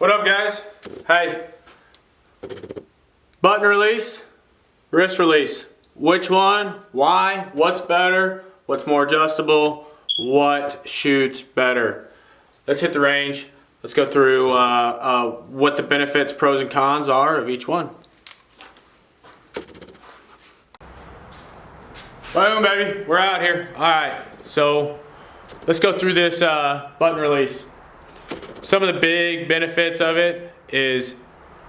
What up, guys? Hey, button release, wrist release. Which one? Why? What's better? What's more adjustable? What shoots better? Let's hit the range. Let's go through what the benefits, pros, and cons are of each one. Boom, baby, we're out here. All right, so let's go through this button release. Some of the big benefits of it is,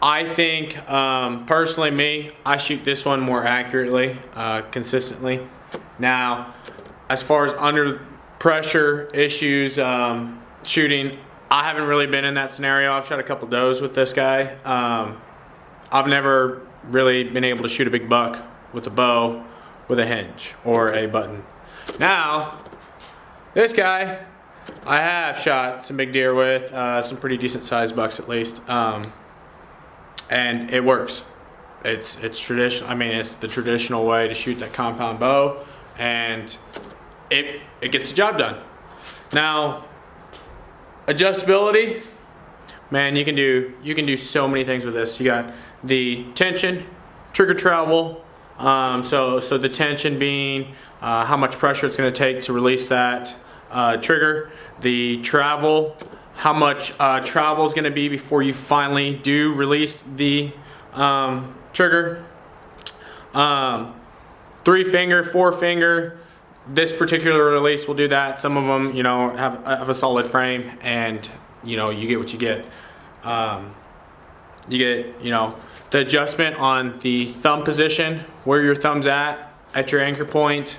I think, personally I shoot this one more accurately, consistently. Now, as far as under pressure issues shooting, I haven't really been in that scenario. I've shot a couple does with this guy. I've never really been able to shoot a big buck with a bow with a hinge or a button. Now, this guy, I have shot some big deer with, some pretty decent sized bucks at least, and it works. It's traditional. I mean, it's the traditional way to shoot that compound bow, and it gets the job done. Now, adjustability, man, you can do so many things with this. You got the tension, trigger travel. So the tension being how much pressure it's going to take to release that trigger. The travel, how much travel is going to be before you finally do release the trigger. 3-finger, 4-finger. This particular release will do that. Some of them, you know, have a solid frame, and you know, you get what you get. You get, you know, the adjustment on the thumb position, where your thumb's at your anchor point.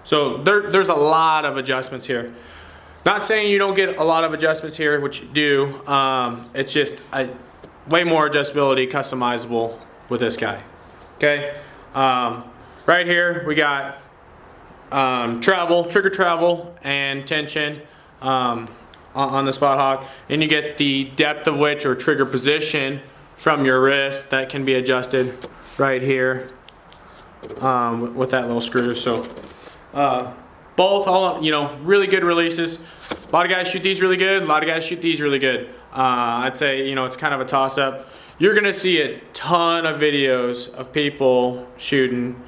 So there's a lot of adjustments here. Not saying you don't get a lot of adjustments here, which you do. It's just way more adjustability, customizable with this guy. Okay, right here we got travel, trigger travel, and tension on the Spot Hawk, and you get the depth of which, or trigger position, from your wrist that can be adjusted right here with that little screw. So both, all, you know, really good releases. A lot of guys shoot these really good. A lot of guys shoot these really good. I'd say, you know, it's kind of a toss-up. You're gonna see a ton of videos of people shooting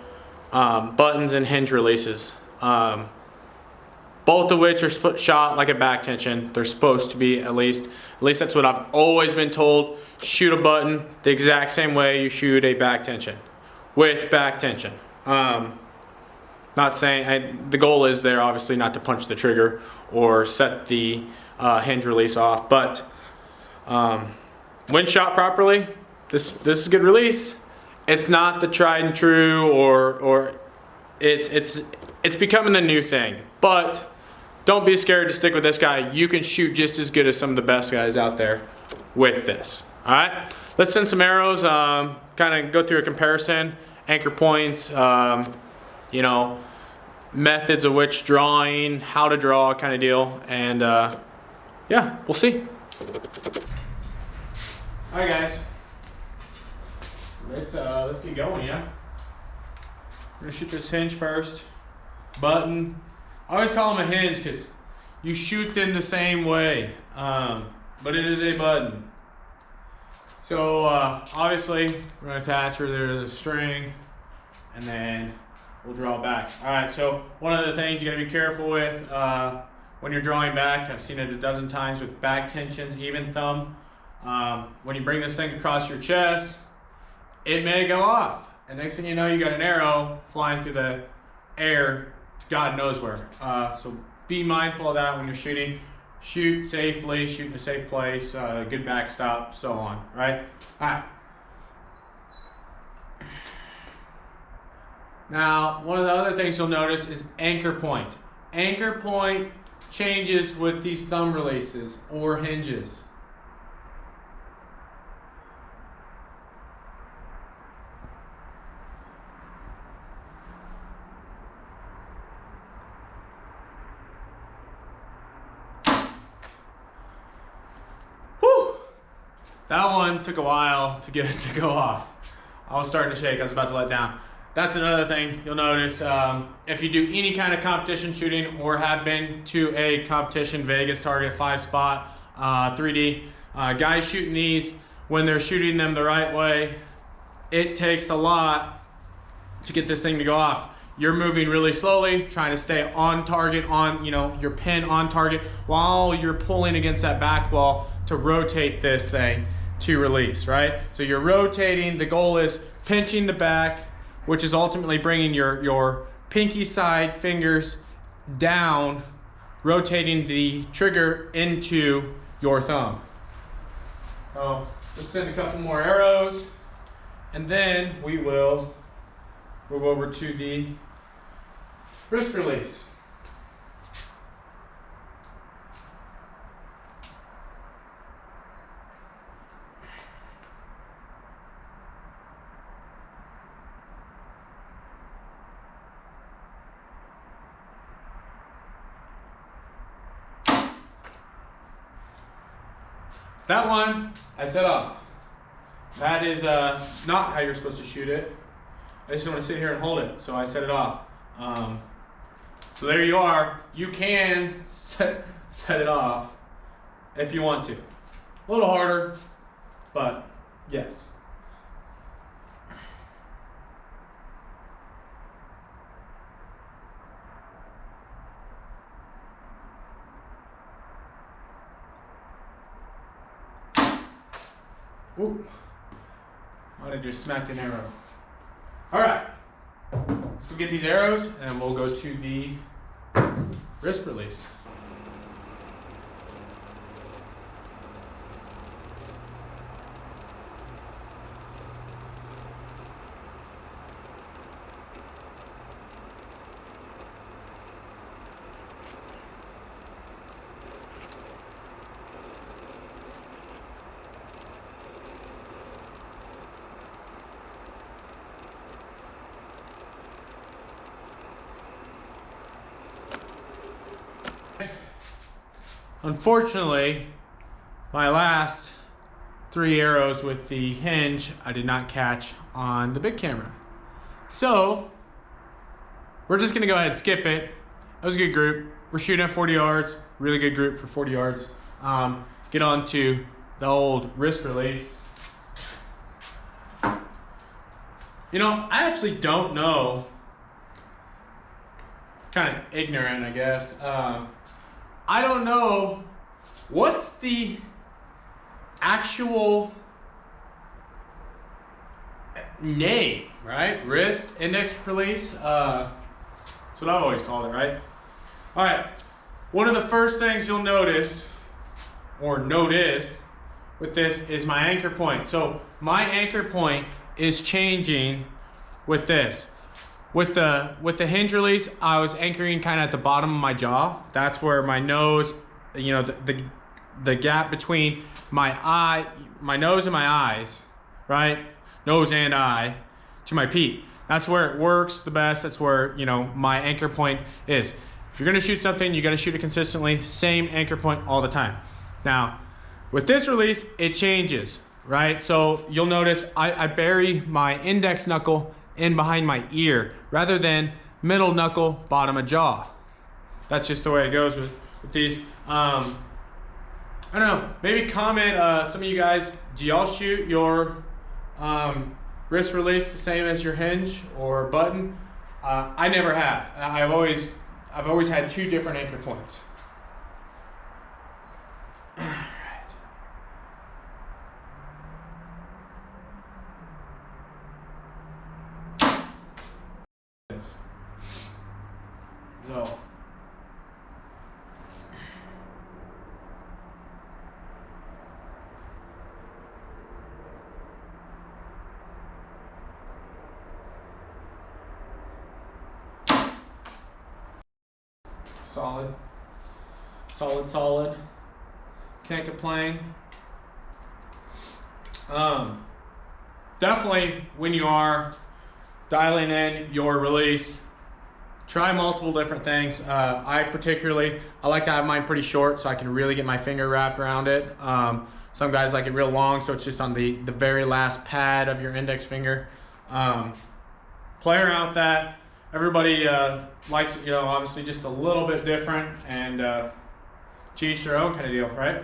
buttons and hinge releases. Both of which are shot like a back tension. They're supposed to be, at least that's what I've always been told. Shoot a button the exact same way you shoot a back tension, with back tension. Not saying, the goal is there obviously not to punch the trigger or set the hinge release off, but when shot properly, this is a good release. It's not the tried and true, or it's becoming the new thing, but don't be scared to stick with this guy. You can shoot just as good as some of the best guys out there with this. All right, let's send some arrows, kind of go through a comparison, anchor points, you know, methods of which drawing, how to draw, kind of deal, and yeah, we'll see. All right, guys, let's get going. Yeah, we're gonna shoot this hinge first. Button, I always call them a hinge because you shoot them the same way, but it is a button. So obviously we're gonna attach her there to the string, and then we'll draw back. All right, so one of the things you gotta be careful with when you're drawing back, I've seen it a dozen times with back tensions, even thumb, when you bring this thing across your chest, it may go off, and next thing you know, you got an arrow flying through the air to God knows where. So be mindful of that when you're shooting. Shoot safely, shoot in a safe place, good backstop, so on, right? All right. Now, one of the other things you'll notice is anchor point. Anchor point changes with these thumb releases or hinges. That one took a while to get it to go off. I was starting to shake, I was about to let down. That's another thing you'll notice. If you do any kind of competition shooting or have been to a competition, Vegas, Target, 5 spot, 3D, Guys shooting these, when they're shooting them the right way, it takes a lot to get this thing to go off. You're moving really slowly, trying to stay on target, on your pin on target, while you're pulling against that back wall to rotate this thing to release, right? So you're rotating, the goal is pinching the back, which is ultimately bringing your pinky side fingers down, rotating the trigger into your thumb. So let's send a couple more arrows, and then we will move over to the wrist release. That one I set off. That is not how you're supposed to shoot it. I just want to sit here and hold it, so I set it off. So there you are. You can set it off if you want to. A little harder, but yes. Ooh, might have just smacked an arrow. All right, let's go get these arrows and we'll go to the wrist release. Unfortunately, my last 3 arrows with the hinge, I did not catch on the big camera. So, we're just gonna go ahead and skip it. It was a good group. We're shooting at 40 yards, really good group for 40 yards. Get on to the old wrist release. You know, I actually don't know, kind of ignorant, I guess. I don't know what's the actual name, right? Wrist index release. That's what I've always called it, right? All right. One of the first things you'll notice with this is my anchor point. So my anchor point is changing with this. With the hinge release, I was anchoring kind of at the bottom of my jaw. That's where my nose, the gap between my nose and my eyes, right? Nose and eye to my peak. That's where it works the best. That's where, my anchor point is. If you're gonna shoot something, you gotta shoot it consistently, same anchor point all the time. Now, with this release, it changes, right? So you'll notice I bury my index knuckle in behind my ear rather than middle knuckle, bottom of jaw. That's just the way it goes with these. I don't know, maybe comment, some of you guys, do y'all shoot your wrist release the same as your hinge or button? I never have. I've always had 2 different anchor points. So, solid. Can't complain. Definitely when you are dialing in your release, try multiple different things. I like to have mine pretty short so I can really get my finger wrapped around it. Some guys like it real long, so it's just on the very last pad of your index finger. Play around with that. Everybody likes it, obviously just a little bit different, and to each their own kind of deal, right?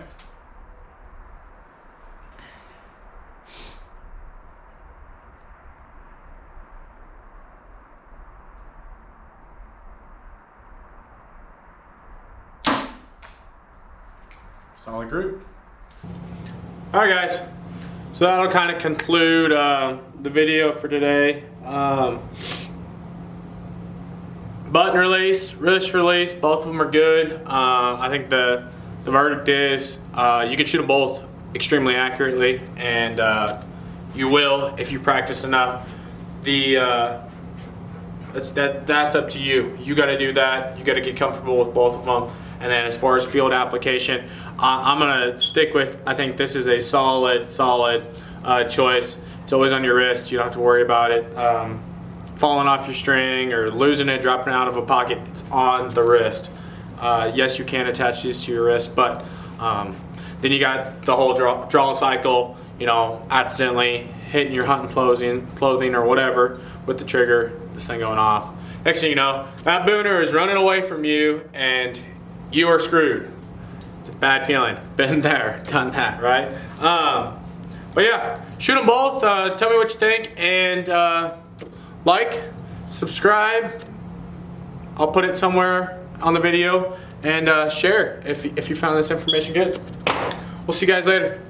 Solid group. All right, guys. So that'll kind of conclude the video for today. Button release, wrist release, both of them are good. I think the verdict is you can shoot them both extremely accurately, and you will if you practice enough. That's up to you. You got to do that. You got to get comfortable with both of them. And then as far as field application, I'm gonna stick with. I think this is a solid choice. It's always on your wrist. You don't have to worry about it falling off your string or losing it, dropping out of a pocket. It's on the wrist. Yes, you can attach these to your wrist, but then you got the whole draw cycle. You know, accidentally hitting your hunting clothing or whatever with the trigger, this thing going off. Next thing you know, that booner is running away from you and you are screwed. It's a bad feeling. Been there, done that, right? But yeah, shoot them both. Tell me what you think, and like, subscribe. I'll put it somewhere on the video, and share if you found this information good. We'll see you guys later.